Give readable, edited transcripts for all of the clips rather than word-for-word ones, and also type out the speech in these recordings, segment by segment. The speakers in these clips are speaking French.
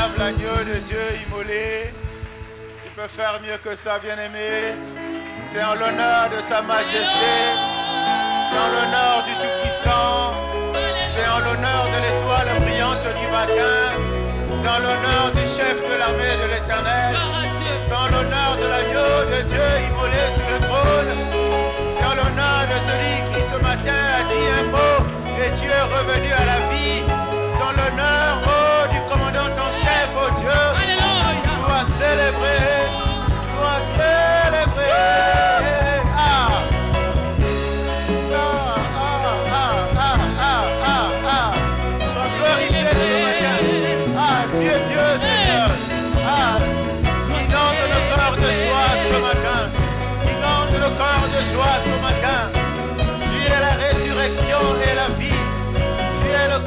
proclame l'agneau de Dieu immolé. Tu peux faire mieux que ça, bien-aimé. C'est en l'honneur de sa majesté. C'est en l'honneur du Tout-Puissant. C'est en l'honneur de l'étoile brillante du matin. C'est en l'honneur du chef de l'armée de l'Éternel. C'est en l'honneur de l'agneau de Dieu immolé sur le trône. C'est en l'honneur de celui qui ce matin a dit un mot et Dieu est revenu à la vie. C'est en l'honneur, oh, du commandant en chef, oh Dieu. Sois célébré, sois célébré. Sois glorifié ce matin. Dieu, Dieu, Seigneur. Inonde nos cœurs de joie ce matin. Inonde nos cœurs de joie ce matin. Tu es la résurrection et la vie. Tu es le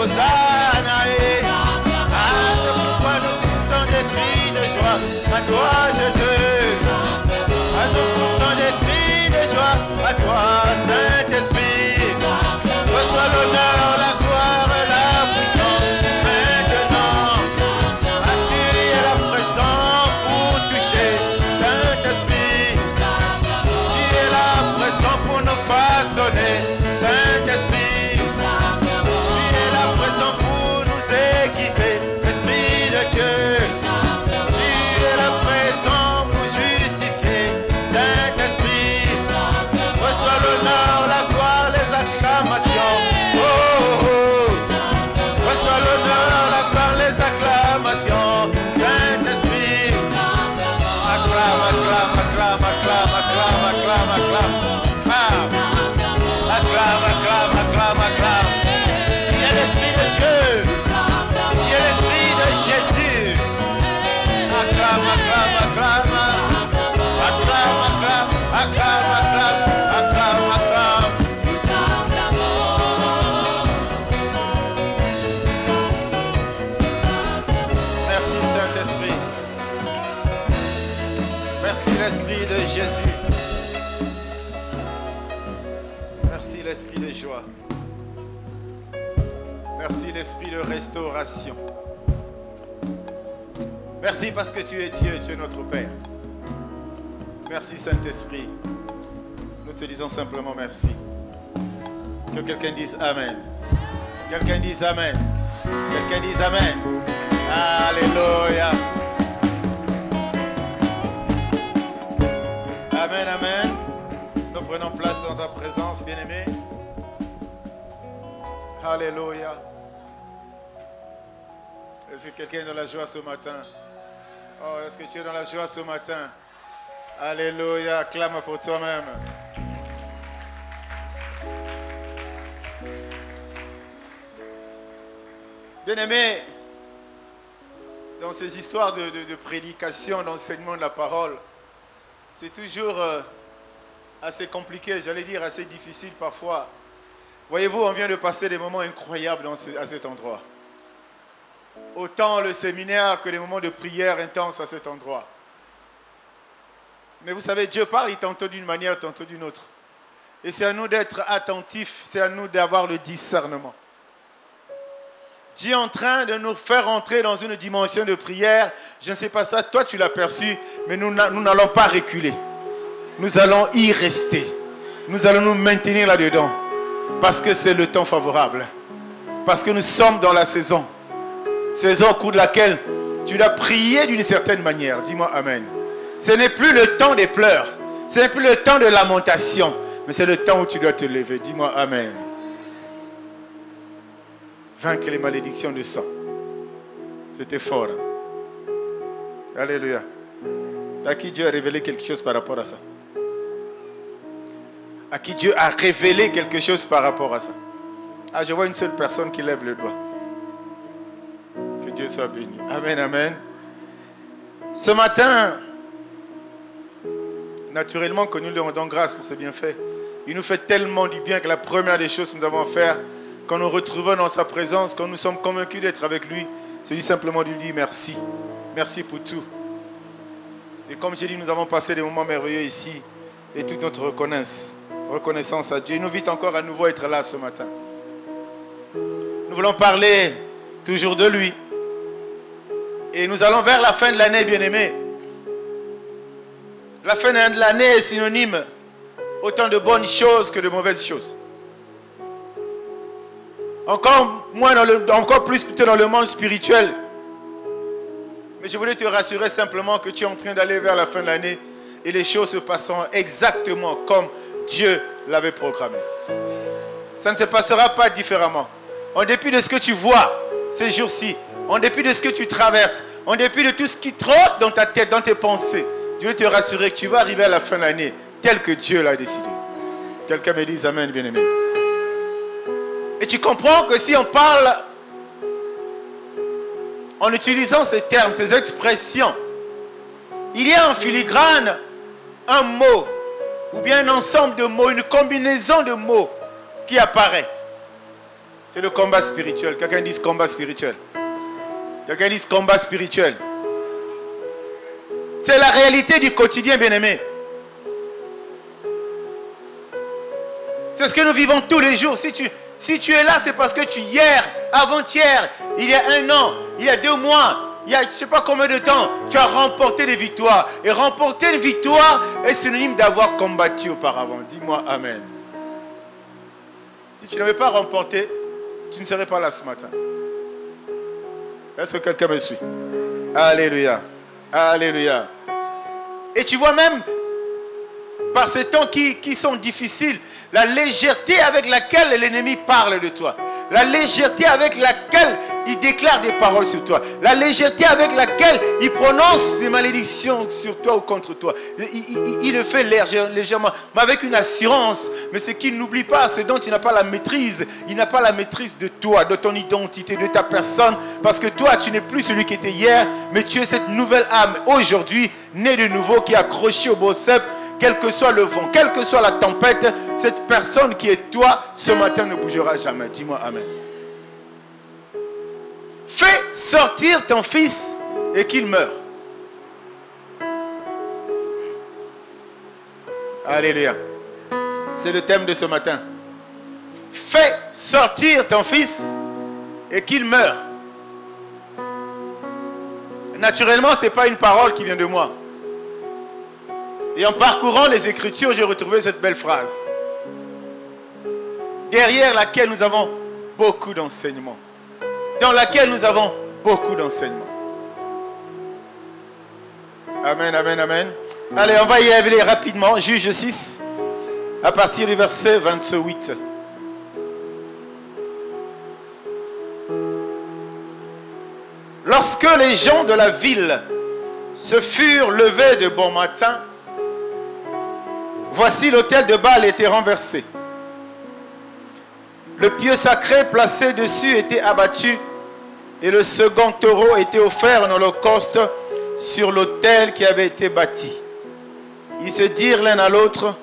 Hosanna. Ah, c'est pourquoi nous poussons des cris de joie à toi, Jésus. Ah, nous poussons des cris de joie à toi, Saint-Esprit. Reçois l'honneur, la gloire et la puissance maintenant. Ah, tu es là présent pour toucher, Saint-Esprit. Tu es là présent pour nous façonner, Saint-Esprit. Tu es là présent pour nous aiguiser, Esprit de Dieu. Tu es là présent pour justifier, Saint-Esprit. Reçois l'honneur, la gloire, les acclamations. Oh, oh, oh. Reçois l'honneur, la gloire, les acclamations, Saint-Esprit. Acclame, acclame, acclame, acclame, acclame, acclame, acclame. Ah. Acclame, acclame, acclame, acclame. Il y a l'Esprit de Dieu. Il y a l'Esprit de Jésus. Acclame, acclame, acclame. Acclame, acclame, acclame, acclame, acclame, acclame. Merci Saint-Esprit. Merci l'Esprit de Jésus. Merci l'Esprit de joie. Merci l'Esprit de restauration. Merci parce que tu es Dieu, tu es notre Père. Merci Saint-Esprit. Nous te disons simplement merci. Que quelqu'un dise Amen. Quelqu'un dise Amen. Quelqu'un dise Amen. Alléluia. Amen, amen. Nous prenons place dans sa présence, bien-aimé. Alléluia. Est-ce que quelqu'un est dans la joie ce matin? Oh, est-ce que tu es dans la joie ce matin? Alléluia. Clame pour toi-même. Bien-aimé, dans ces histoires de prédication, d'enseignement de la parole, c'est toujours assez compliqué, j'allais dire assez difficile parfois. Voyez-vous, on vient de passer des moments incroyables à cet endroit. Autant le séminaire que les moments de prière intenses à cet endroit. Mais vous savez, Dieu parle tantôt d'une manière, tantôt d'une autre. Et c'est à nous d'être attentifs, c'est à nous d'avoir le discernement. Dieu est en train de nous faire entrer dans une dimension de prière. Je ne sais pas ça, toi tu l'as perçu, mais nous n'allons pas reculer. Nous allons y rester. Nous allons nous maintenir là-dedans. Parce que c'est le temps favorable. Parce que nous sommes dans la saison. Saison au cours de laquelle tu dois prier d'une certaine manière. Dis-moi Amen. Ce n'est plus le temps des pleurs. Ce n'est plus le temps de lamentation. Mais c'est le temps où tu dois te lever. Dis-moi Amen. Vaincre les malédictions de sang. C'était fort. Hein? Alléluia. À qui Dieu a révélé quelque chose par rapport à ça? À qui Dieu a révélé quelque chose par rapport à ça? Ah, je vois une seule personne qui lève le doigt. Que Dieu soit béni. Amen, amen. Ce matin, naturellement que nous lui rendons grâce pour ses bienfaits. Il nous fait tellement du bien que la première des choses que nous avons à faire, quand nous retrouvons dans sa présence, quand nous sommes convaincus d'être avec lui, c'est simplement de lui dire merci. Merci pour tout. Et comme j'ai dit, nous avons passé des moments merveilleux ici. Et toute notre reconnaissance à Dieu. Il nous invite encore à nouveau à être là ce matin. Nous voulons parler toujours de lui. Et nous allons vers la fin de l'année, bien-aimés. La fin de l'année est synonyme autant de bonnes choses que de mauvaises choses. Encore plus plutôt dans le monde spirituel. Mais je voulais te rassurer simplement que tu es en train d'aller vers la fin de l'année et les choses se passeront exactement comme Dieu l'avait programmé. Ça ne se passera pas différemment. En dépit de ce que tu vois ces jours-ci, en dépit de ce que tu traverses, en dépit de tout ce qui trotte dans ta tête, dans tes pensées, je veux te rassurer que tu vas arriver à la fin de l'année tel que Dieu l'a décidé. Quelqu'un me dise Amen, bien-aimé. Et tu comprends que si on parle en utilisant ces termes, ces expressions, il y a en filigrane un mot ou bien un ensemble de mots, une combinaison de mots qui apparaît. C'est le combat spirituel. Quelqu'un dit combat spirituel. Quelqu'un dit combat spirituel. C'est la réalité du quotidien, bien-aimé. C'est ce que nous vivons tous les jours. Si tu es là, c'est parce que hier, avant-hier, il y a 1 an, il y a 2 mois, il y a je ne sais pas combien de temps, tu as remporté des victoires. Et remporter une victoire est synonyme d'avoir combattu auparavant. Dis-moi Amen. Si tu n'avais pas remporté, tu ne serais pas là ce matin. Est-ce que quelqu'un me suit? Alléluia. Alléluia. Et tu vois même, par ces temps qui sont difficiles, la légèreté avec laquelle l'ennemi parle de toi. La légèreté avec laquelle il déclare des paroles sur toi. La légèreté avec laquelle il prononce des malédictions sur toi ou contre toi. Il le fait légèrement, mais avec une assurance. Mais ce qu'il n'oublie pas, c'est dont il n'a pas la maîtrise. Il n'a pas la maîtrise de toi, de ton identité, de ta personne. Parce que toi, tu n'es plus celui qui était hier, mais tu es cette nouvelle âme aujourd'hui, née de nouveau, qui est accrochée au beau cep. Quel que soit le vent, quelle que soit la tempête, cette personne qui est toi, ce matin ne bougera jamais. Dis-moi Amen. Fais sortir ton fils et qu'il meure. Alléluia. C'est le thème de ce matin. Fais sortir ton fils et qu'il meure. Naturellement, ce n'est pas une parole qui vient de moi. Et en parcourant les Écritures, j'ai retrouvé cette belle phrase. Derrière laquelle nous avons beaucoup d'enseignements. Dans laquelle nous avons beaucoup d'enseignements. Amen, amen, amen. Allez, on va y aller rapidement. Juge 6, à partir du verset 28. Lorsque les gens de la ville se furent levés de bon matin, voici l'autel de Baal était renversé. Le pieu sacré placé dessus était abattu et le second taureau était offert en holocauste sur l'autel qui avait été bâti. Ils se dirent l'un à l'autre,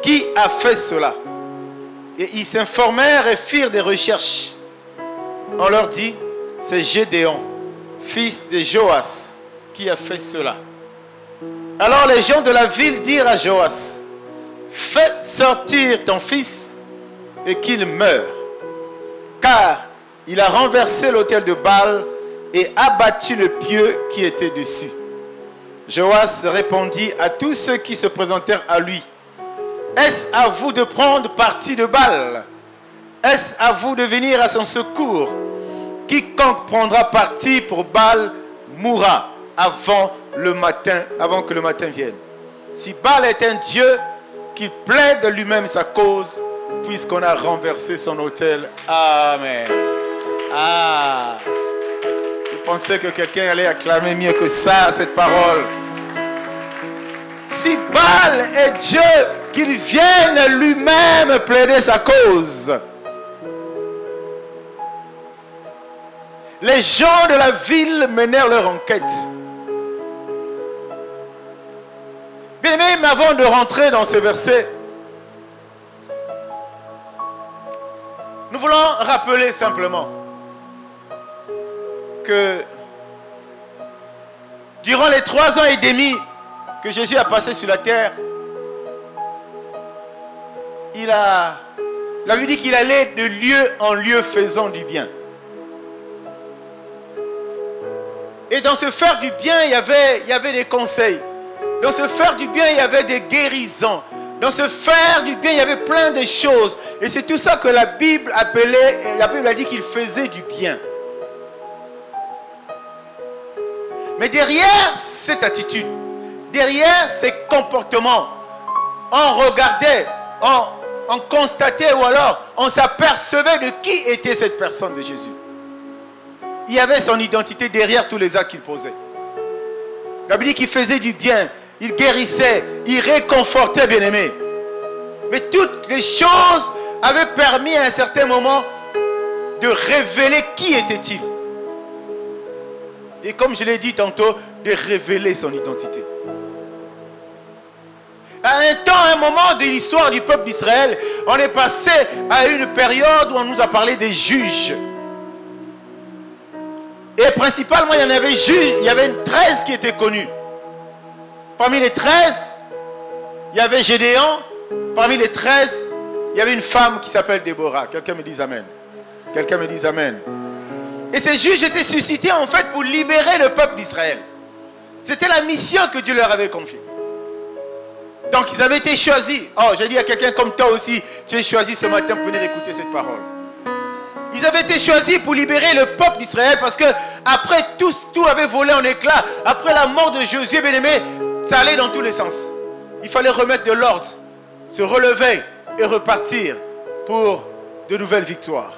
qui a fait cela? Et ils s'informèrent et firent des recherches. On leur dit, c'est Gédéon, fils de Joas, qui a fait cela. Alors les gens de la ville dirent à Joas, fais sortir ton fils et qu'il meure, car il a renversé l'autel de Baal et abattu le pieu qui était dessus. Joas répondit à tous ceux qui se présentèrent à lui, est-ce à vous de prendre parti de Baal? Est-ce à vous de venir à son secours? Quiconque prendra parti pour Baal mourra avant que le matin vienne. Si Baal est un dieu, qu'il plaide lui-même sa cause, puisqu'on a renversé son autel. Amen. Ah. Vous pensez que quelqu'un allait acclamer mieux que ça, cette parole? Si Baal est Dieu, qu'il vienne lui-même plaider sa cause. Les gens de la ville menèrent leur enquête. Bien aimé, mais avant de rentrer dans ces versets, nous voulons rappeler simplement que durant les 3 ans et demi que Jésus a passé sur la terre, la Bible dit qu'il allait de lieu en lieu faisant du bien. Et dans ce faire du bien, il y avait des conseils. Dans ce faire du bien, il y avait des guérisons. Dans ce faire du bien, il y avait plein de choses. Et c'est tout ça que la Bible appelait, la Bible a dit qu'il faisait du bien. Mais derrière cette attitude, derrière ces comportements, on regardait, on constatait ou alors on s'apercevait de qui était cette personne de Jésus. Il y avait son identité derrière tous les actes qu'il posait. La Bible dit qu'il faisait du bien, il guérissait, il réconfortait, bien-aimé. Mais toutes les choses avaient permis à un certain moment de révéler qui était-il. Et comme je l'ai dit tantôt, de révéler son identité. À un temps, à un moment de l'histoire du peuple d'Israël, on est passé à une période où on nous a parlé des juges. Et principalement, il y avait une 13 qui était connue. Parmi les 13, il y avait Gédéon. Parmi les 13, il y avait une femme qui s'appelle Déborah. Quelqu'un me dise Amen. Quelqu'un me dise Amen. Et ces juges étaient suscités en fait pour libérer le peuple d'Israël. C'était la mission que Dieu leur avait confiée. Donc ils avaient été choisis. Oh, j'ai dit à quelqu'un comme toi aussi, tu es choisi ce matin pour venir écouter cette parole. Ils avaient été choisis pour libérer le peuple d'Israël parce que après tout avait volé en éclats. Après la mort de Josué, bien-aimé, ça allait dans tous les sens. Il fallait remettre de l'ordre, se relever et repartir pour de nouvelles victoires.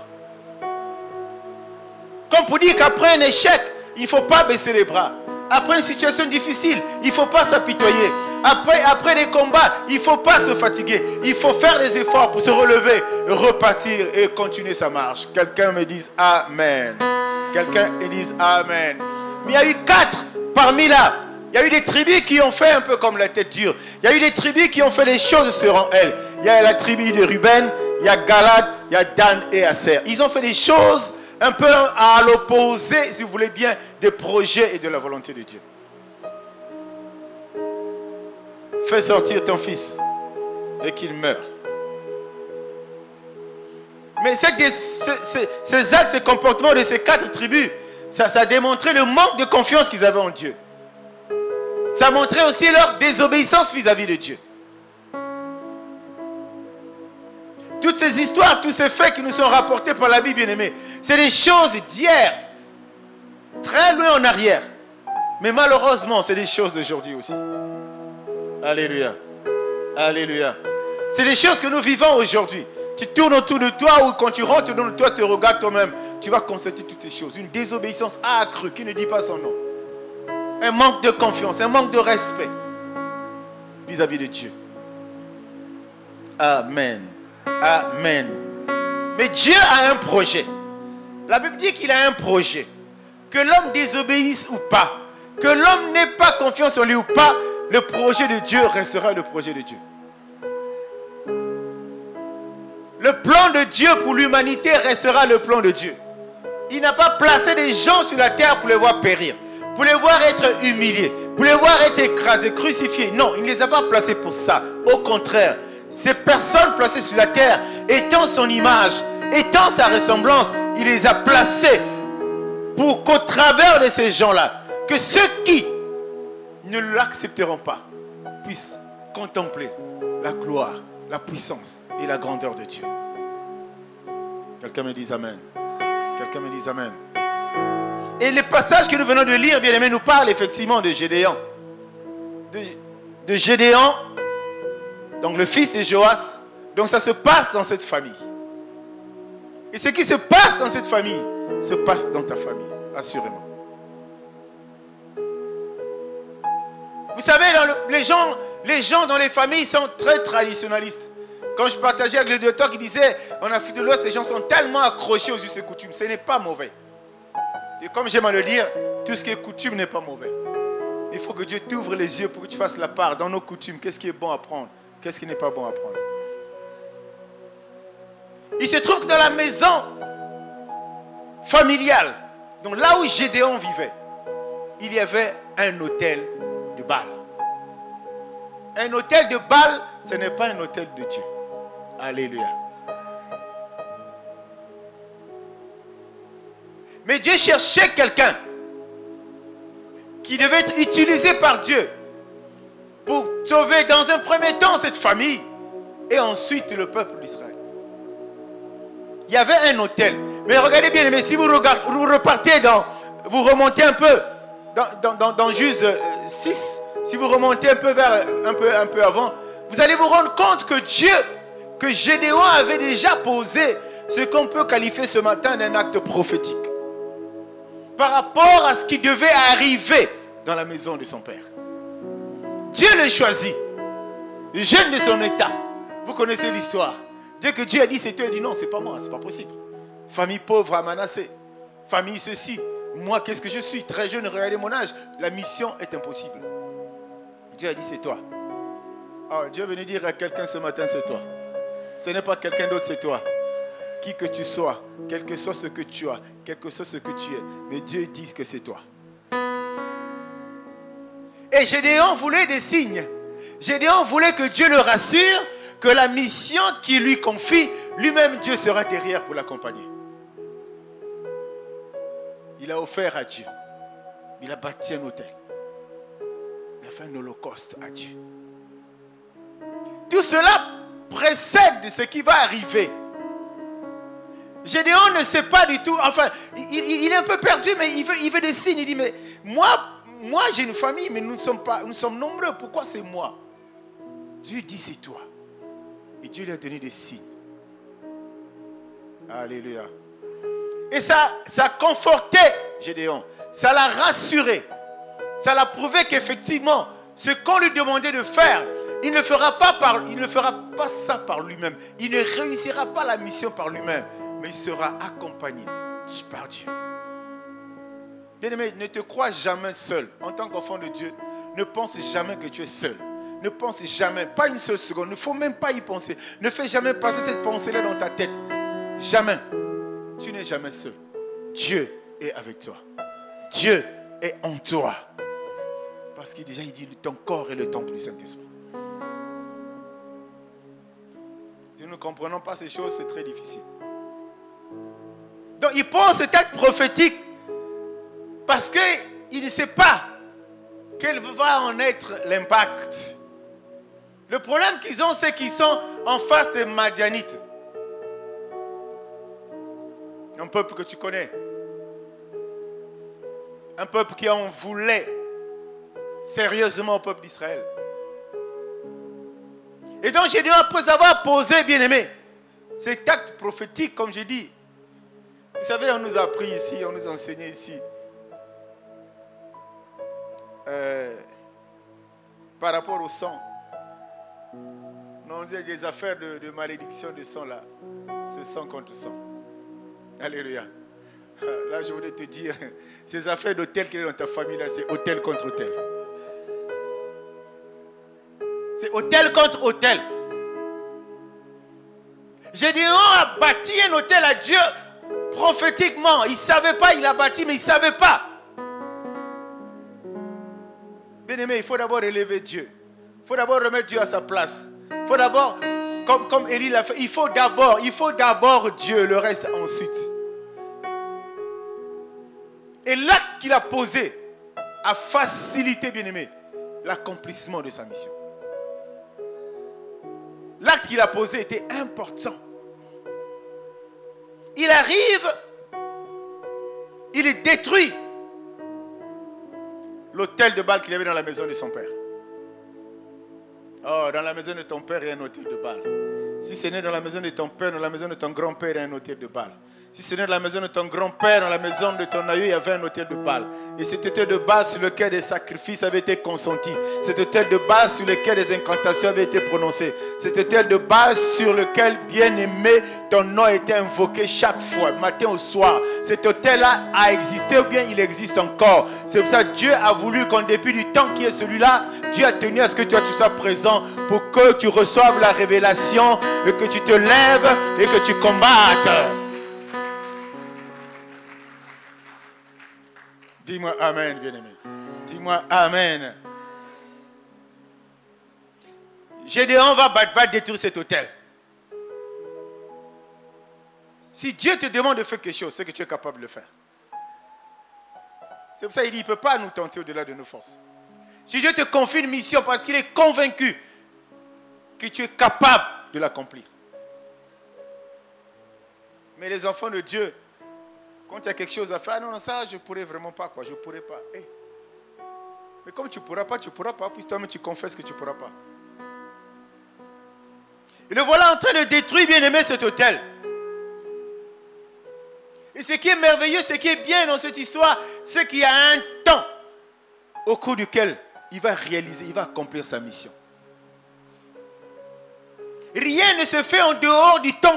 Comme pour dire qu'après un échec, il ne faut pas baisser les bras. Après une situation difficile, il ne faut pas s'apitoyer. Après les combats, il ne faut pas se fatiguer. Il faut faire des efforts pour se relever, repartir et continuer sa marche. Quelqu'un me dise Amen. Quelqu'un me dise Amen. Mais il y a eu 4 parmi là. Il y a eu des tribus qui ont fait un peu comme la tête dure. Il y a eu des tribus qui ont fait des choses selon elles. Il y a la tribu de Ruben, il y a Galad, il y a Dan et Aser. Ils ont fait des choses un peu à l'opposé, si vous voulez bien, des projets et de la volonté de Dieu. Fais sortir ton fils et qu'il meure. Mais ces actes, ces comportements de ces 4 tribus, ça a démontré le manque de confiance qu'ils avaient en Dieu. Ça montrait aussi leur désobéissance vis-à-vis de Dieu. Toutes ces histoires, tous ces faits qui nous sont rapportés par la Bible, bien-aimés, c'est des choses d'hier, très loin en arrière. Mais malheureusement, c'est des choses d'aujourd'hui aussi. Alléluia. Alléluia. C'est des choses que nous vivons aujourd'hui. Tu tournes autour de toi ou quand tu rentres dans toi, tu te regardes toi-même. Tu vas constater toutes ces choses. Une désobéissance accrue qui ne dit pas son nom. Un manque de confiance, un manque de respect vis-à-vis de Dieu. Amen. Amen. Mais Dieu a un projet. La Bible dit qu'il a un projet. Que l'homme désobéisse ou pas, que l'homme n'ait pas confiance en lui ou pas, le projet de Dieu restera le projet de Dieu. Le plan de Dieu pour l'humanité restera le plan de Dieu. Il n'a pas placé des gens sur la terre pour les voir périr, pour les voir être humiliés, pour les voir être écrasés, crucifiés. Non, il ne les a pas placés pour ça. Au contraire, ces personnes placées sur la terre, étant son image, étant sa ressemblance, il les a placés pour qu'au travers de ces gens-là, que ceux qui ne l'accepteront pas puissent contempler la gloire, la puissance et la grandeur de Dieu. Quelqu'un me dise Amen. Quelqu'un me dise Amen. Et le passage que nous venons de lire, bien aimé, nous parle effectivement de Gédéon. De Gédéon, donc le fils de Joas. Donc ça se passe dans cette famille. Et ce qui se passe dans cette famille, se passe dans ta famille, assurément. Vous savez, les gens dans les familles sont très traditionnalistes. Quand je partageais avec le docteur qui disait, en Afrique de l'Ouest, les gens sont tellement accrochés aux us et coutumes. Ce n'est pas mauvais. Et comme j'aime à le dire, tout ce qui est coutume n'est pas mauvais. Il faut que Dieu t'ouvre les yeux pour que tu fasses la part dans nos coutumes. Qu'est-ce qui est bon à prendre? Qu'est-ce qui n'est pas bon à prendre? Il se trouve que dans la maison familiale, donc là où Gédéon vivait, il y avait un autel de Baal. Un autel de Baal, ce n'est pas un autel de Dieu. Alléluia. Mais Dieu cherchait quelqu'un qui devait être utilisé par Dieu pour sauver dans un premier temps cette famille et ensuite le peuple d'Israël. Il y avait un autel. Mais regardez bien, mais si vous repartez vous remontez un peu dans Juge 6, si vous remontez un peu vers un peu avant, vous allez vous rendre compte que Dieu, que Gédéon avait déjà posé ce qu'on peut qualifier ce matin d'un acte prophétique par rapport à ce qui devait arriver dans la maison de son père. Dieu le choisit, jeune de son état. Vous connaissez l'histoire. Dès que Dieu a dit c'est toi, il dit non, c'est pas moi, c'est pas possible. Famille pauvre à Manassé, famille ceci. Moi, qu'est-ce que je suis? Très jeune, regardez mon âge. La mission est impossible. Dieu a dit c'est toi. Oh, Dieu est venu dire à quelqu'un ce matin, c'est toi. Ce n'est pas quelqu'un d'autre, c'est toi. Qui que tu sois, quel que soit ce que tu as, quel que soit ce que tu es, mais Dieu dit que c'est toi. Et Gédéon voulait des signes. Gédéon voulait que Dieu le rassure, que la mission qu'il lui confie, lui-même Dieu sera derrière pour l'accompagner. Il a offert à Dieu. Il a bâti un autel. Il a fait un holocauste à Dieu. Tout cela précède ce qui va arriver. Gédéon ne sait pas du tout, enfin, il est un peu perdu, mais il veut des signes. Il dit, mais moi j'ai une famille, mais nous sommes nombreux, pourquoi c'est moi? Dieu dit, c'est toi. Et Dieu lui a donné des signes. Alléluia. Et ça confortait Gédéon, ça l'a rassuré, ça l'a prouvé qu'effectivement, ce qu'on lui demandait de faire, il ne fera pas ça par lui-même. Il ne réussira pas la mission par lui-même, mais il sera accompagné par Dieu. Bien-aimé, ne te crois jamais seul. En tant qu'enfant de Dieu, ne pense jamais que tu es seul. Ne pense jamais, pas une seule seconde. Il ne faut même pas y penser. Ne fais jamais passer cette pensée-là dans ta tête. Jamais. Tu n'es jamais seul. Dieu est avec toi. Dieu est en toi. Parce qu'il déjà, il dit, ton corps est le temple du Saint-Esprit. Si nous ne comprenons pas ces choses, c'est très difficile. Donc, il pense cet acte prophétique parce qu'il ne sait pas quel va en être l'impact. Le problème qu'ils ont, c'est qu'ils sont en face des Madianites. Un peuple que tu connais. Un peuple qui en voulait sérieusement au peuple d'Israël. Et donc Gédéon, après avoir posé, bien-aimé, cet acte prophétique, comme j'ai dit, vous savez, on nous a appris ici, on nous a enseigné ici, par rapport au sang. On disait des affaires de malédiction de sang là. C'est sang contre sang. Alléluia. Là, je voulais te dire, ces affaires d'autel qui est dans ta famille là, c'est autel contre autel. C'est autel contre autel. Gédéon a bâti un autel à Dieu prophétiquement. Il ne savait pas, il a bâti, mais il ne savait pas. Bien-aimé, il faut d'abord élever Dieu. Il faut d'abord remettre Dieu à sa place. Il faut d'abord, comme Élie l'a fait, il faut d'abord Dieu, le reste ensuite. Et l'acte qu'il a posé a facilité, bien-aimé, l'accomplissement de sa mission. L'acte qu'il a posé était important. Il arrive, il détruit l'autel de Baal qu'il y avait dans la maison de son père. Oh, dans la maison de ton père, il y a un autel de Baal. Si ce n'est dans la maison de ton père, dans la maison de ton grand-père, il y a un autel de Baal. Si ce n'est dans la maison de ton grand-père, dans la maison de ton aïeux, il y avait un autel de Baal. Et cet autel de Baal sur lequel des sacrifices avaient été consentis. Cet autel de Baal sur lequel des incantations avaient été prononcées. Cet autel de Baal sur lequel, bien-aimé, ton nom était invoqué chaque fois, matin au soir. Cet autel-là a existé ou bien il existe encore. C'est pour ça que Dieu a voulu qu'en dépit du temps qui est celui-là, Dieu a tenu à ce que toi tu sois présent pour que tu reçoives la révélation et que tu te lèves et que tu combattes. Dis-moi Amen, bien-aimé. Dis-moi Amen. Gédéon va détruire cet autel. Si Dieu te demande de faire quelque chose, c'est que tu es capable de le faire. C'est pour ça qu'il dit, il ne peut pas nous tenter au-delà de nos forces. Si Dieu te confie une mission parce qu'il est convaincu que tu es capable de l'accomplir. Mais les enfants de Dieu, quand il y a quelque chose à faire, non, ça, je ne pourrais vraiment pas, quoi. Je ne pourrais pas. Hey. Mais comme tu ne pourras pas, puis toi-même tu confesses que tu ne pourras pas. Et le voilà en train de détruire, bien-aimé, cet autel. Et ce qui est merveilleux, ce qui est bien dans cette histoire, c'est qu'il y a un temps au cours duquel il va réaliser, il va accomplir sa mission. Rien ne se fait en dehors du temps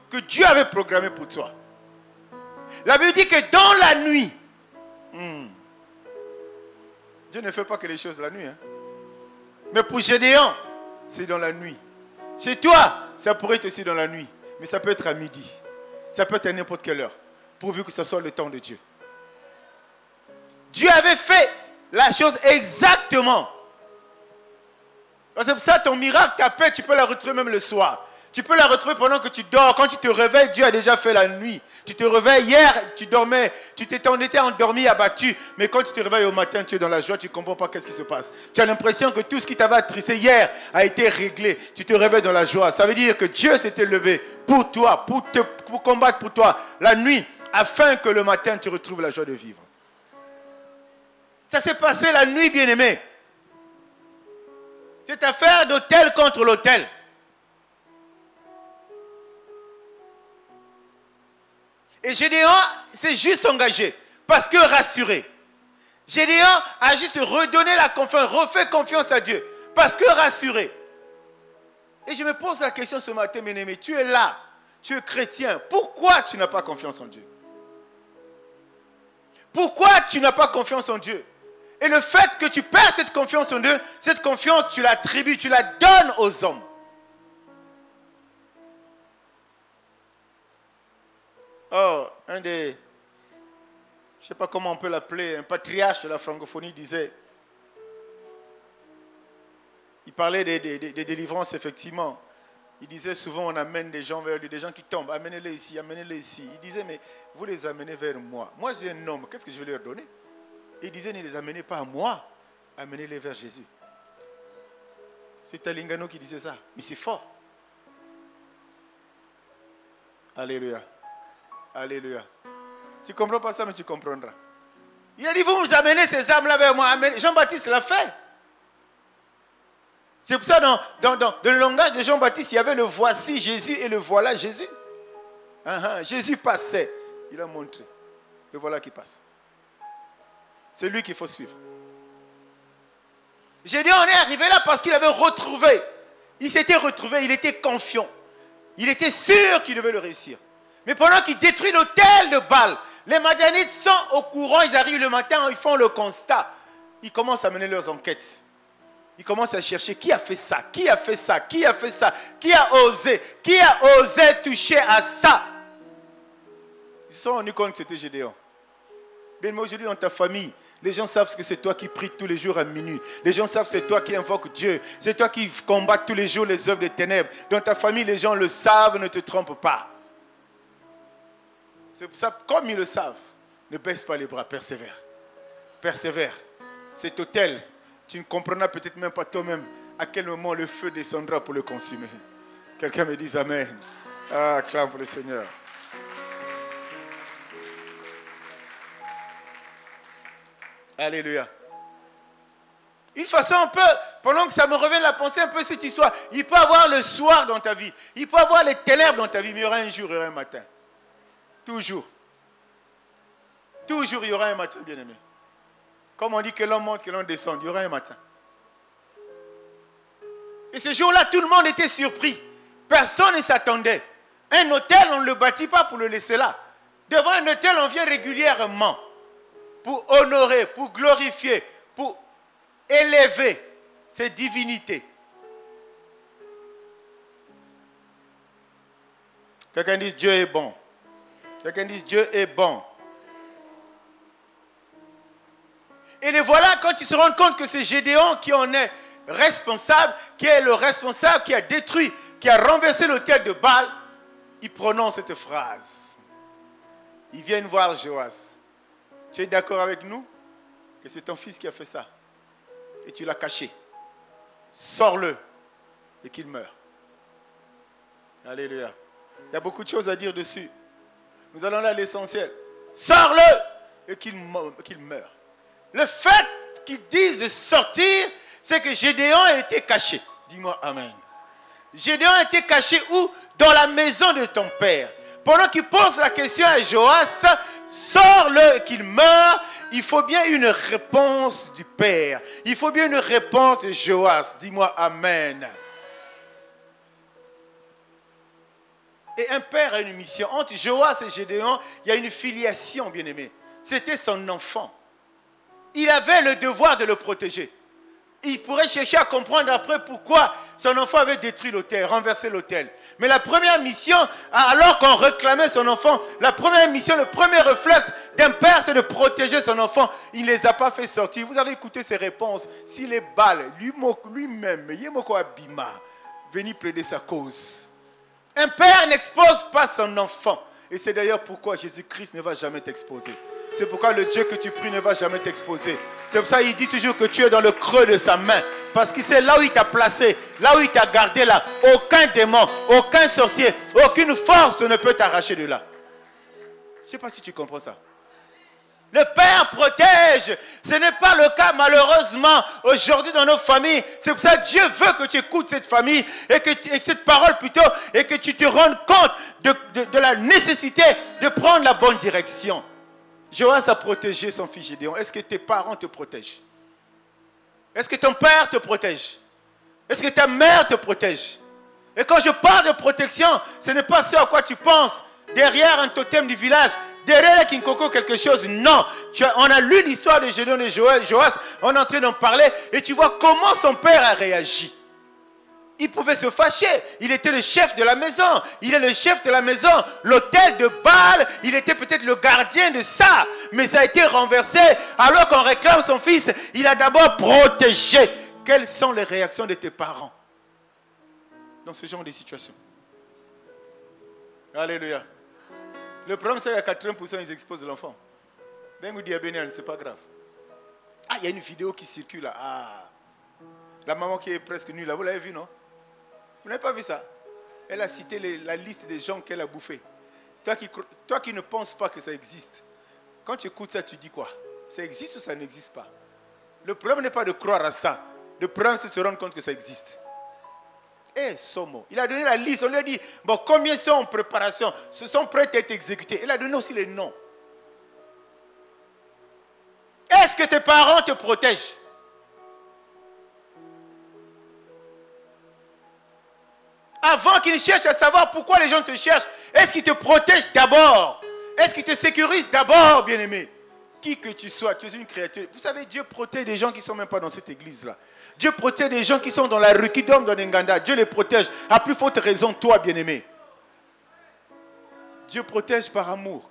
que Dieu avait programmé pour toi. La Bible dit que dans la nuit, Dieu ne fait pas que les choses la nuit. Hein. Mais pour Gédéon, c'est dans la nuit. Chez toi, ça pourrait être aussi dans la nuit. Mais ça peut être à midi. Ça peut être à n'importe quelle heure. Pourvu que ce soit le temps de Dieu. Dieu avait fait la chose exactement. C'est pour ça ton miracle, ta paix, tu peux la retrouver même le soir. Tu peux la retrouver pendant que tu dors. Quand tu te réveilles, Dieu a déjà fait la nuit. Tu te réveilles hier, tu dormais, tu étais endormi, abattu. Mais quand tu te réveilles au matin, tu es dans la joie, tu ne comprends pas qu'est-ce qui se passe. Tu as l'impression que tout ce qui t'avait attristé hier a été réglé. Tu te réveilles dans la joie. Ça veut dire que Dieu s'était levé pour toi, pour combattre pour toi la nuit, afin que le matin, tu retrouves la joie de vivre. Ça s'est passé la nuit, bien-aimé. C'est affaire d'autel contre l'autel. Et Gédéon s'est juste engagé parce que rassuré. Gédéon a juste redonné la confiance, refait confiance à Dieu parce que rassuré. Et je me pose la question ce matin, bien-aimé, tu es là, tu es chrétien, pourquoi tu n'as pas confiance en Dieu? Pourquoi tu n'as pas confiance en Dieu? Et le fait que tu perds cette confiance en Dieu, cette confiance, tu l'attribues, tu la donnes aux hommes. Oh, un des, je ne sais pas comment on peut l'appeler, un patriarche de la francophonie disait, il parlait des délivrances effectivement. Il disait souvent on amène des gens vers lui, des gens qui tombent, amenez-les ici, amenez-les ici. Il disait mais vous les amenez vers moi. Moi j'ai un homme, qu'est-ce que je vais leur donner? Il disait ne les amenez pas à moi, amenez-les vers Jésus. C'est Talingano qui disait ça, mais c'est fort. Alléluia. Alléluia. Tu ne comprends pas ça, mais tu comprendras. Il a dit, vous amenez ces âmes-là vers moi. Jean-Baptiste l'a fait. C'est pour ça, dans le langage de Jean-Baptiste, il y avait le voici Jésus et le voilà Jésus. Jésus passait. Il a montré. Le voilà qui passe. C'est lui qu'il faut suivre. Gédéon est arrivé là parce qu'il avait retrouvé. Il s'était retrouvé, il était confiant. Il était sûr qu'il devait le réussir. Mais pendant qu'il détruit l'autel de Baal, les Madianites sont au courant, ils arrivent le matin, ils font le constat. Ils commencent à mener leurs enquêtes. Ils commencent à chercher qui a fait ça, qui a fait ça, qui a fait ça, qui a osé toucher à ça. Ils se sont rendus compte que c'était Gédéon. Bien, moi aujourd'hui dans ta famille, les gens savent que c'est toi qui pries tous les jours à minuit. Les gens savent que c'est toi qui invoques Dieu. C'est toi qui combats tous les jours les œuvres des ténèbres. Dans ta famille, les gens le savent, ne te trompe pas. C'est pour ça, comme ils le savent, ne baisse pas les bras, persévère. Persévère. Cet autel, tu ne comprendras peut-être même pas toi-même à quel moment le feu descendra pour le consumer. Quelqu'un me dise Amen. Ah, acclame pour le Seigneur. Alléluia. Une façon un peu, pendant que ça me revient la pensée un peu cette histoire, il peut y avoir le soir dans ta vie, il peut y avoir les ténèbres dans ta vie, mais il y aura un jour, il y aura un matin. Toujours. Toujours, il y aura un matin, bien-aimé. Comme on dit que l'homme monte, que l'on descend, il y aura un matin. Et ce jour-là, tout le monde était surpris. Personne ne s'attendait. Un hôtel, on ne le bâtit pas pour le laisser là. Devant un hôtel, on vient régulièrement pour honorer, pour glorifier, pour élever ces divinités. Quelqu'un dit Dieu est bon. Quelqu'un dit Dieu est bon. Et les voilà, quand ils se rendent compte que c'est Gédéon qui en est responsable, qui est le responsable, qui a détruit, qui a renversé l'autel de Baal, ils prononcent cette phrase. Ils viennent voir Joas. Tu es d'accord avec nous que c'est ton fils qui a fait ça? Et tu l'as caché. Sors-le et qu'il meure. Alléluia. Il y a beaucoup de choses à dire dessus. Nous allons là à l'essentiel. Sors-le et qu'il meure. Le fait qu'ils disent de sortir, c'est que Gédéon a été caché. Dis-moi Amen. Gédéon a été caché où? Dans la maison de ton père. Pendant qu'il pose la question à Joas, sors-le et qu'il meure, il faut bien une réponse du père. Il faut bien une réponse de Joas. Dis-moi Amen. Et un père a une mission. Entre Joas et Gédéon, il y a une filiation, bien-aimé. C'était son enfant. Il avait le devoir de le protéger. il pourrait chercher à comprendre après pourquoi son enfant avait détruit l'autel, renversé l'autel. Mais la première mission, alors qu'on réclamait son enfant, la première mission, le premier réflexe d'un père, c'est de protéger son enfant. Il ne les a pas fait sortir. Vous avez écouté ses réponses. S'il est balle, lui-même, Yemoko Abima, venir plaider sa cause. Un père n'expose pas son enfant. Et c'est d'ailleurs pourquoi Jésus-Christ ne va jamais t'exposer. C'est pourquoi le Dieu que tu pries ne va jamais t'exposer. C'est pour ça qu'il dit toujours que tu es dans le creux de sa main. Parce que c'est là où il t'a placé, là où il t'a gardé là. Aucun démon, aucun sorcier, aucune force ne peut t'arracher de là. Je ne sais pas si tu comprends ça. Le Père protège. Ce n'est pas le cas malheureusement aujourd'hui dans nos familles. C'est pour ça que Dieu veut que tu écoutes cette famille et cette parole plutôt et que tu te rendes compte de la nécessité de prendre la bonne direction. Joas a protégé son fils Gédéon. Est-ce que tes parents te protègent? Est-ce que ton père te protège? Est-ce que ta mère te protège? Et quand je parle de protection, ce n'est pas ce à quoi tu penses derrière un totem du village, derrière Kinkoko quelque chose. Non, on a lu l'histoire de Gédéon et Joas, on est en train d'en parler et tu vois comment son père a réagi. Il pouvait se fâcher. Il était le chef de la maison. Il est le chef de la maison. L'autel de Baal, il était peut-être le gardien de ça. Mais ça a été renversé. Alors qu'on réclame son fils, il a d'abord protégé. Quelles sont les réactions de tes parents dans ce genre de situation? Alléluia. Le problème, c'est qu'à 80%, ils exposent l'enfant. Ben vous dites, c'est pas grave. Ah, il y a une vidéo qui circule là. Ah. La maman qui est presque nue là, vous l'avez vu, non? Vous n'avez pas vu ça? Elle a cité la liste des gens qu'elle a bouffés. Toi qui ne penses pas que ça existe, quand tu écoutes ça, tu dis quoi? Ça existe ou ça n'existe pas? Le problème n'est pas de croire à ça. Le problème, c'est de se rendre compte que ça existe. Eh, Somo, il a donné la liste. On lui a dit, bon, combien sont en préparation? Ce sont prêts à être exécutés. Il a donné aussi les noms. Est-ce que tes parents te protègent? Avant qu'ils cherchent à savoir pourquoi les gens te cherchent, est-ce qu'ils te protègent d'abord? Est-ce qu'ils te sécurisent d'abord, bien-aimé? Qui que tu sois, tu es une créature. Vous savez, Dieu protège des gens qui ne sont même pas dans cette église-là. Dieu protège des gens qui sont dans la rue, qui dorment dans Nganda. Dieu les protège. À plus forte raison, toi, bien-aimé. Dieu protège par amour.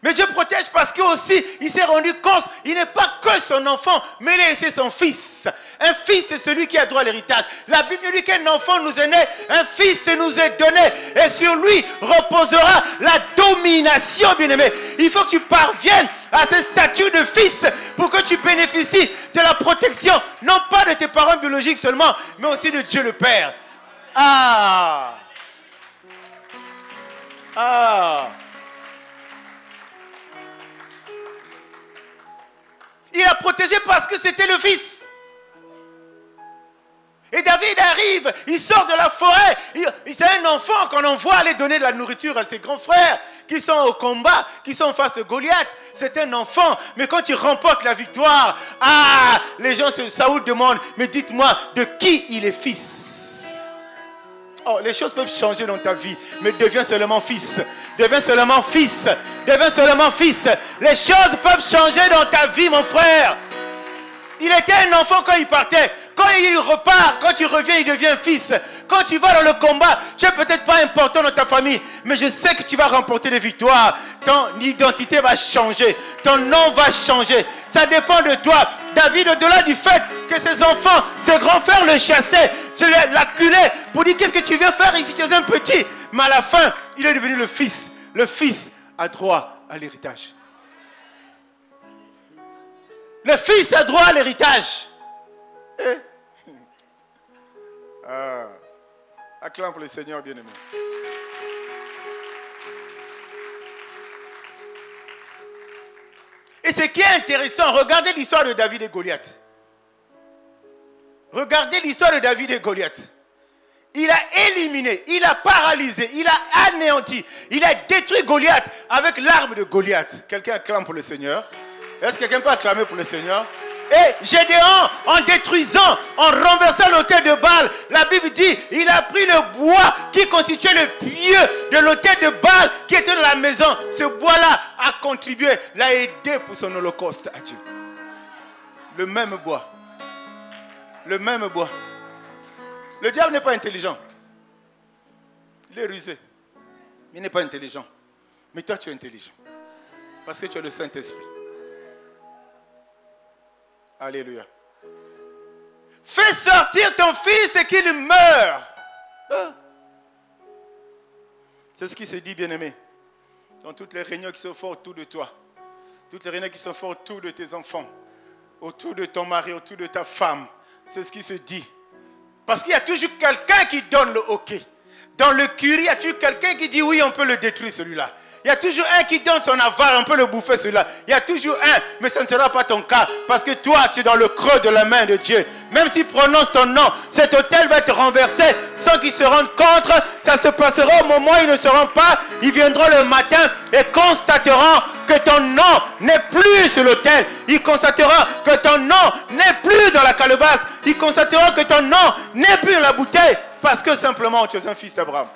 Mais Dieu protège parce qu'aussi, il s'est rendu compte, il n'est pas que son enfant, mais c'est son fils. Un fils, c'est celui qui a droit à l'héritage. La Bible dit qu'un enfant nous est né, un fils nous est donné, et sur lui reposera la domination, bien-aimé. Il faut que tu parviennes à ce statut de fils pour que tu bénéficies de la protection, non pas de tes parents biologiques seulement, mais aussi de Dieu le Père. Ah! Ah! Il a protégé parce que c'était le fils. Et David arrive, il sort de la forêt. C'est un enfant qu'on envoie aller donner de la nourriture à ses grands frères qui sont au combat, qui sont en face de Goliath. C'est un enfant. Mais quand il remporte la victoire, les gens, Saoul demande, mais dites-moi, de qui il est fils? Oh, les choses peuvent changer dans ta vie, mais deviens seulement fils. Deviens seulement fils. Deviens seulement fils. Les choses peuvent changer dans ta vie, mon frère. Il était un enfant quand il partait. Quand il repart, quand il revient, il devient fils. Quand tu vas dans le combat, tu n'es peut-être pas important dans ta famille, mais je sais que tu vas remporter des victoires. Ton identité va changer. Ton nom va changer. Ça dépend de toi. David, au-delà du fait que ses enfants, ses grands frères le chassaient, l'acculaient pour dire qu'est-ce que tu viens faire ici, tu es un petit. Mais à la fin, il est devenu le fils. Le fils a droit à l'héritage. Le fils a droit à l'héritage. Acclame pour le Seigneur, bien-aimé. Et ce qui est intéressant, regardez l'histoire de David et Goliath. Regardez l'histoire de David et Goliath. Il a éliminé, il a paralysé, il a anéanti, il a détruit Goliath avec l'arme de Goliath. Quelqu'un acclame pour le Seigneur? Est-ce que quelqu'un peut acclamer pour le Seigneur? Et Gédéon, en détruisant, en renversant l'autel de Baal, la Bible dit, il a pris le bois qui constituait le pieu de l'autel de Baal qui était dans la maison. Ce bois-là a contribué, l'a aidé pour son holocauste à Dieu. Le même bois. Le même bois. Le diable n'est pas intelligent. Il est rusé. Il n'est pas intelligent. Mais toi, tu es intelligent. Parce que tu as le Saint-Esprit. Alléluia. Fais sortir ton fils et qu'il meure. C'est ce qui se dit, bien-aimé. Dans toutes les réunions qui se font autour de toi. Toutes les réunions qui se font autour de tes enfants. Autour de ton mari, autour de ta femme. C'est ce qui se dit. Parce qu'il y a toujours quelqu'un qui donne le OK. Dans le curry, il y a toujours quelqu'un qui dit oui, on peut le détruire celui-là. Il y a toujours un qui donne son aval, on peut le bouffer celui-là. Il y a toujours un, mais ce ne sera pas ton cas. Parce que toi, tu es dans le creux de la main de Dieu. Même s'il prononce ton nom, cet autel va être renversé sans qu'ils se rendent compte. Ça se passera au moment où ils ne seront pas. Ils viendront le matin et constateront que ton nom n'est plus sur l'autel. Ils constateront que ton nom n'est plus dans la calebasse. Ils constateront que ton nom n'est plus dans la bouteille. Parce que simplement, tu es un fils d'Abraham.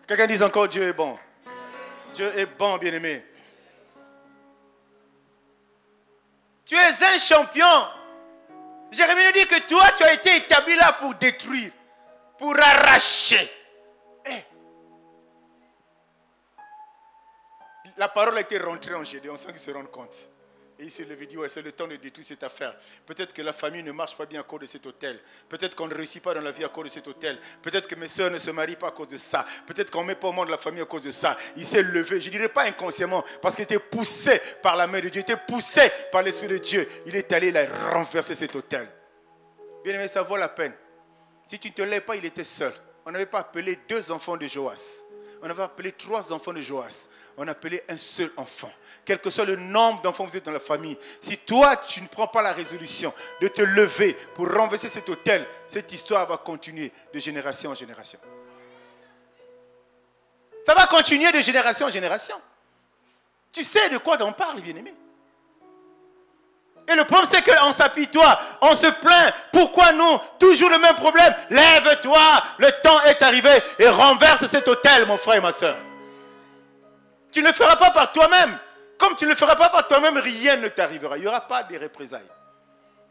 Quelqu'un dit encore, Dieu est bon. Dieu est bon, bien-aimé. Tu es un champion. Jérémie nous dit que toi, tu as été établi là pour détruire, pour arracher. La parole a été rentrée en Gédéon sans qu'il se rende compte. Et il s'est levé et dit, ouais, c'est le temps de détruire cette affaire. Peut-être que la famille ne marche pas bien à cause de cet hôtel. Peut-être qu'on ne réussit pas dans la vie à cause de cet hôtel. Peut-être que mes soeurs ne se marient pas à cause de ça. Peut-être qu'on ne met pas au monde de la famille à cause de ça. Il s'est levé, je ne dirais pas inconsciemment, parce qu'il était poussé par la main de Dieu, il était poussé par l'Esprit de Dieu. Il est allé, il a renversé cet hôtel. Bien aimé, ça vaut la peine. Si tu ne te lèves pas, il était seul. On n'avait pas appelé 2 enfants de Joas. On avait appelé 3 enfants de Joas. On appelait un seul enfant. Quel que soit le nombre d'enfants que vous êtes dans la famille, si toi, tu ne prends pas la résolution de te lever pour renverser cet hôtel, cette histoire va continuer de génération en génération. Ça va continuer de génération en génération. Tu sais de quoi on parle, bien-aimé. Et le problème, c'est qu'on s'apitoie, on se plaint. Pourquoi nous? Toujours le même problème. Lève-toi, le temps est arrivé et renverse cet hôtel, mon frère et ma soeur. Tu ne le feras pas par toi-même. Comme tu ne le feras pas par toi-même, rien ne t'arrivera. Il n'y aura pas de représailles.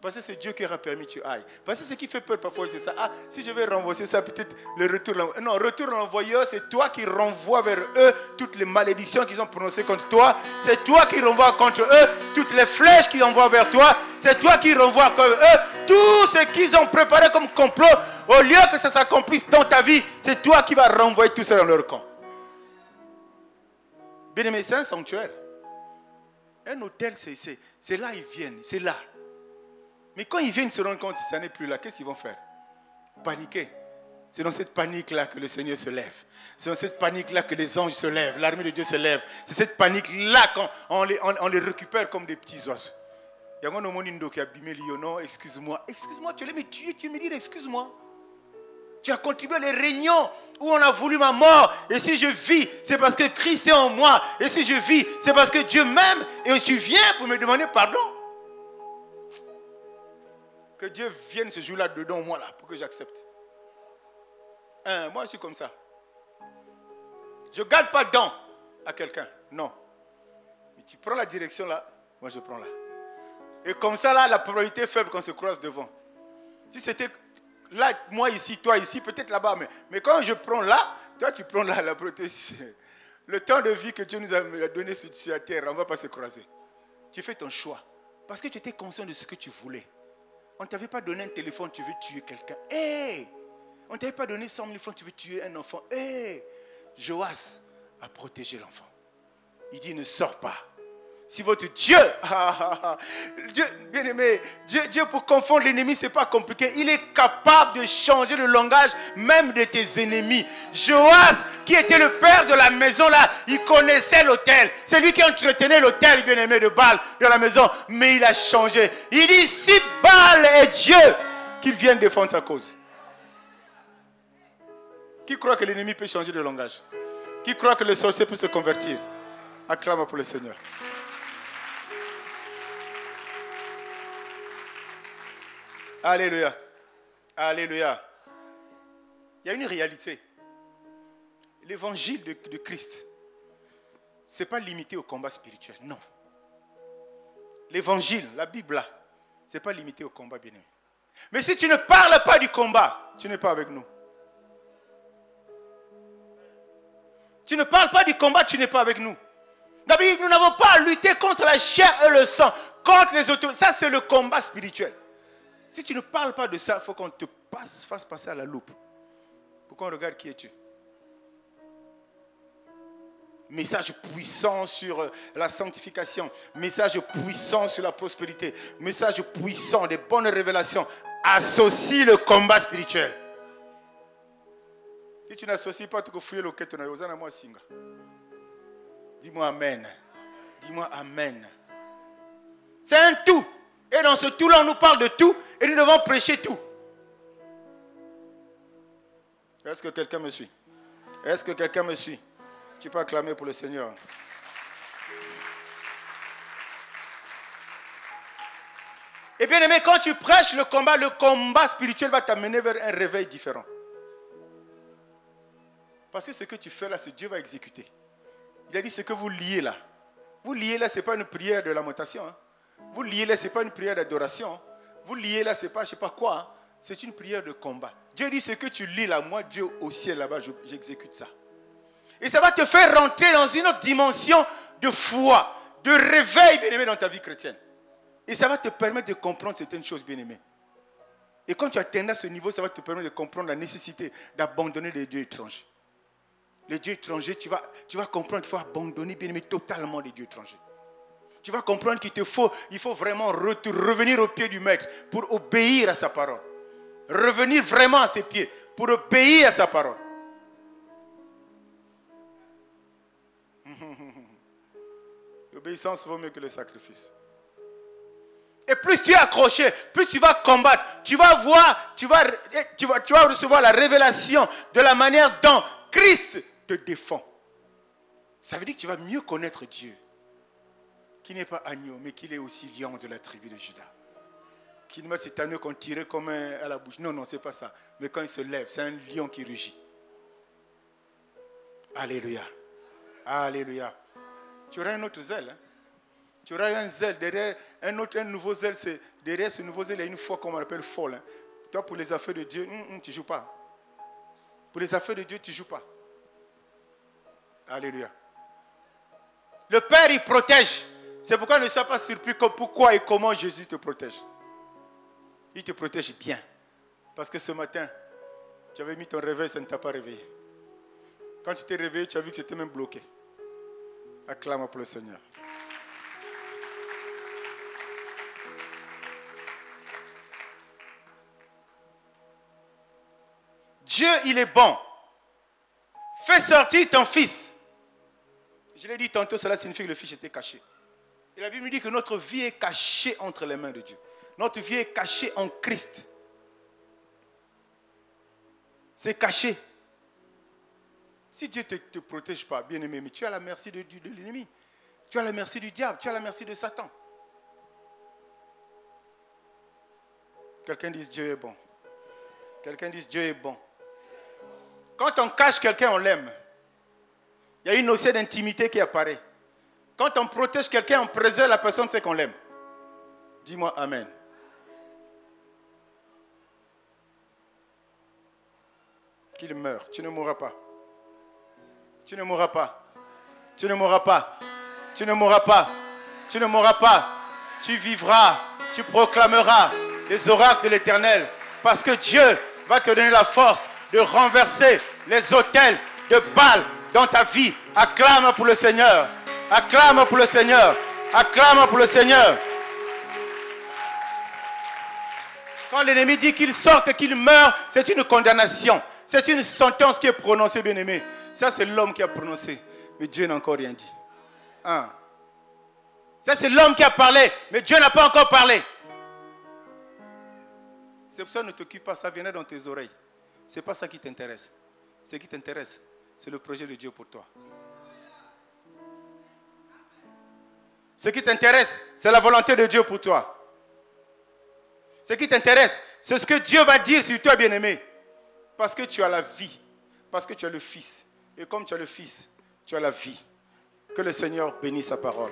Parce que c'est Dieu qui aura permis que tu ailles. Parce que ce qui fait peur parfois, c'est ça. Ah, si je vais renvoyer ça, peut-être le retour. Non, retour l'envoyeur, c'est toi qui renvoies vers eux toutes les malédictions qu'ils ont prononcées contre toi. C'est toi qui renvoies contre eux toutes les flèches qu'ils envoient vers toi. C'est toi qui renvoies contre eux tout ce qu'ils ont préparé comme complot. Au lieu que ça s'accomplisse dans ta vie, c'est toi qui vas renvoyer tout ça dans leur camp. Bien aimé, c'est un sanctuaire. Un hôtel, c'est là ils viennent, c'est là. Mais quand ils viennent se rendre compte que ça n'est plus là, qu'est-ce qu'ils vont faire? Paniquer. C'est dans cette panique-là que le Seigneur se lève. C'est dans cette panique-là que les anges se lèvent, l'armée de Dieu se lève. C'est cette panique-là qu'on les récupère comme des petits oiseaux. Il y a un homme qui a abîmé non, excuse-moi. Excuse-moi, tu allais me tuer, tu me dis excuse-moi. Tu as contribué à les réunions où on a voulu ma mort. Et si je vis, c'est parce que Christ est en moi. Et si je vis, c'est parce que Dieu m'aime. Et tu viens pour me demander pardon. Que Dieu vienne ce jour-là dedans moi là pour que j'accepte. Moi je suis comme ça. Je ne garde pas dents à quelqu'un. Non. Mais tu prends la direction là, moi je prends là. Et comme ça là, la probabilité est faible qu'on se croise devant. Si c'était là, moi ici, toi ici, peut-être là-bas. Mais quand je prends là, toi tu prends là, la protection. Le temps de vie que Dieu nous a donné sur la terre, on ne va pas se croiser. Tu fais ton choix. Parce que tu étais conscient de ce que tu voulais. On ne t'avait pas donné un téléphone, tu veux tuer quelqu'un. On ne t'avait pas donné 100 000 francs, tu veux tuer un enfant. Joas a protégé l'enfant. Il dit, ne sors pas. Si votre Dieu, Dieu bien aimé, Dieu pour confondre l'ennemi, ce n'est pas compliqué. Il est capable de changer le langage même de tes ennemis. Joas, qui était le père de la maison là, il connaissait l'autel. C'est lui qui entretenait l'autel, bien aimé, de Baal dans la maison. Mais il a changé. Il dit, si Baal est Dieu, qu'il vienne défendre sa cause. Qui croit que l'ennemi peut changer de langage? Qui croit que le sorcier peut se convertir? Acclame pour le Seigneur. Alléluia. Alléluia. Il y a une réalité. L'évangile de Christ ce n'est pas limité au combat spirituel, non. L'évangile, la Bible, là, ce n'est pas limité au combat, bien-aimé. Mais si tu ne parles pas du combat, tu n'es pas avec nous. Tu ne parles pas du combat, tu n'es pas avec nous. Nous n'avons pas à lutter contre la chair et le sang, contre les autorités. Ça, c'est le combat spirituel. Si tu ne parles pas de ça, il faut qu'on te fasse passer à la loupe. Pour qu'on regarde qui es-tu. Message puissant sur la sanctification. Message puissant sur la prospérité. Message puissant, des bonnes révélations. Associe le combat spirituel. Si tu n'associes pas, tu peux fouiller le quête. Dis-moi Amen. Dis-moi Amen. C'est un tout. Et dans ce tout-là, on nous parle de tout. Et nous devons prêcher tout. Est-ce que quelqu'un me suit? Est-ce que quelqu'un me suit? Tu peux acclamer pour le Seigneur. Et bien aimé, quand tu prêches le combat spirituel va t'amener vers un réveil différent. Parce que ce que tu fais là, Dieu va exécuter. Il a dit ce que vous liez là. Vous liez là, ce n'est pas une prière de lamentation. Hein. Vous liez là, ce n'est pas une prière d'adoration. Hein. Vous liez là, ce n'est pas je ne sais pas quoi. Hein. C'est une prière de combat. Dieu dit ce que tu lis là, moi Dieu au ciel là-bas, j'exécute ça. Et ça va te faire rentrer dans une autre dimension de foi, de réveil, bien-aimé, dans ta vie chrétienne. Et ça va te permettre de comprendre certaines choses, bien-aimé. Et quand tu atteindras ce niveau, ça va te permettre de comprendre la nécessité d'abandonner les dieux étrangers. Les dieux étrangers, tu vas comprendre qu'il faut abandonner, bien-aimé, totalement les dieux étrangers. Tu vas comprendre il faut vraiment revenir au pied du maître pour obéir à sa parole. Revenir vraiment à ses pieds pour obéir à sa parole. L'obéissance vaut mieux que le sacrifice. Et plus tu es accroché, plus tu vas combattre, tu vas voir, tu vas recevoir la révélation de la manière dont Christ te défend. Ça veut dire que tu vas mieux connaître Dieu, qui n'est pas agneau, mais qu'il est aussi lion de la tribu de Juda. Qui n'est pas cet agneau qu'on tirait comme à la bouche. Non, c'est pas ça. Mais quand il se lève, c'est un lion qui rugit. Alléluia. Alléluia. Tu auras un autre zèle. Hein? Tu auras un zèle. Derrière un nouveau zèle. Derrière ce nouveau zèle, il y a une foi qu'on appelle folle. Hein? Toi, pour les affaires de Dieu, tu ne joues pas. Pour les affaires de Dieu, tu ne joues pas. Alléluia. Le Père, il protège. C'est pourquoi ne sois pas surpris pourquoi et comment Jésus te protège. Il te protège bien. Parce que ce matin, tu avais mis ton réveil, ça ne t'a pas réveillé. Quand tu t'es réveillé, tu as vu que c'était même bloqué. Acclame pour le Seigneur. Dieu, il est bon. Fais sortir ton fils. Je l'ai dit tantôt, cela signifie que le fils était caché. Et la Bible nous dit que notre vie est cachée entre les mains de Dieu. Notre vie est cachée en Christ. C'est caché. Si Dieu ne te protège pas, bien-aimé, mais tu es à la merci de l'ennemi. Tu es à la merci du diable. Tu es à la merci de Satan. Quelqu'un dit Dieu est bon. Quelqu'un dit Dieu est bon. Quand on cache quelqu'un, on l'aime. Il y a une notion d'intimité qui apparaît. Quand on protège quelqu'un, on préserve la personne, c'est qu'on l'aime. Dis-moi Amen. Qu'il meure. Tu ne mourras pas. Tu ne mourras pas. Tu ne mourras pas. Tu ne mourras pas. Tu ne mourras pas. Tu vivras. Tu proclameras les oracles de l'Éternel. Parce que Dieu va te donner la force de renverser les autels de Baal dans ta vie. Acclame pour le Seigneur. Acclame pour le Seigneur. Acclame pour le Seigneur. Quand l'ennemi dit qu'il sorte et qu'il meurt, c'est une condamnation. C'est une sentence qui est prononcée, bien-aimé. Ça, c'est l'homme qui a prononcé. Mais Dieu n'a encore rien dit. Hein? Ça, c'est l'homme qui a parlé. Mais Dieu n'a pas encore parlé. C'est pour ça que ne t'occupe pas. Ça viendra dans tes oreilles. Ce n'est pas ça qui t'intéresse. Ce qui t'intéresse, c'est le projet de Dieu pour toi. Ce qui t'intéresse, c'est la volonté de Dieu pour toi. Ce qui t'intéresse, c'est ce que Dieu va dire sur toi, bien-aimé. Parce que tu as la vie. Parce que tu as le Fils. Et comme tu as le Fils, tu as la vie. Que le Seigneur bénisse sa parole.